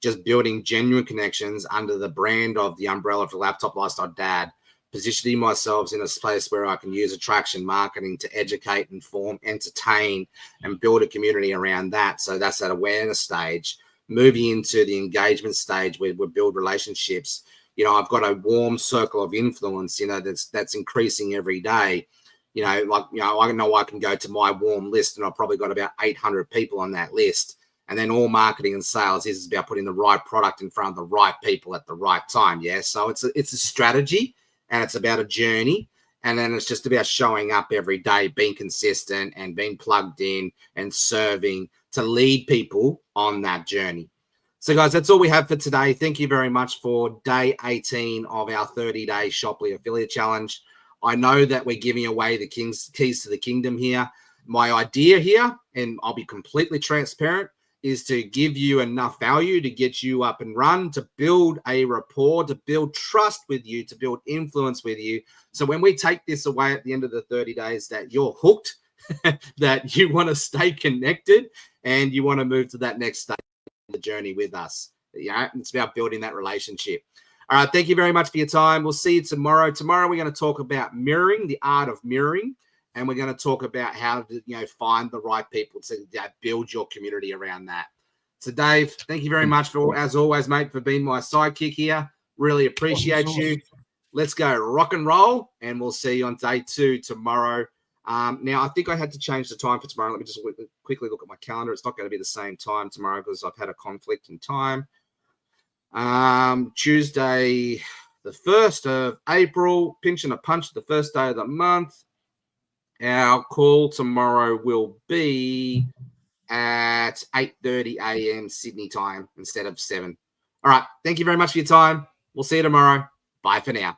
just building genuine connections under the brand of the umbrella for Laptop Lifestyle Dad, positioning myself in a space where I can use attraction marketing to educate, inform, entertain, and build a community around that. So that's that awareness stage. Moving into the engagement stage where we build relationships. I've got a warm circle of influence, that's increasing every day. I know I can go to my warm list and I've probably got about 800 people on that list. And then all marketing and sales is about putting the right product in front of the right people at the right time. Yeah. So it's a strategy, and it's about a journey. And then it's just about showing up every day, being consistent and being plugged in and serving to lead people on that journey. So, guys, that's all we have for today. Thank you very much for day 18 of our 30-day Shoply Affiliate Challenge. I know that we're giving away the keys to the kingdom here. My idea here, and I'll be completely transparent, is to give you enough value to get you up and run, to build a rapport, to build trust with you, to build influence with you. So when we take this away at the end of the 30 days, that you're hooked, that you want to stay connected, and you want to move to that next stage of the journey with us. It's about building that relationship. All right, thank you very much for your time. We'll see you tomorrow. Tomorrow we're going to talk about mirroring, the art of mirroring. And we're going to talk about how to, find the right people to build your community around that. So, Dave, thank you very much as always, mate, for being my sidekick here. Really appreciate you. Let's go rock and roll, and we'll see you on day 2 tomorrow. Now, I think I had to change the time for tomorrow. Let me just quickly look at my calendar. It's not going to be the same time tomorrow because I've had a conflict in time. Tuesday, the 1st of April, pinch and a punch, the first day of the month. Our call tomorrow will be at 8:30 a.m. Sydney time instead of 7. All right. Thank you very much for your time. We'll see you tomorrow. Bye for now.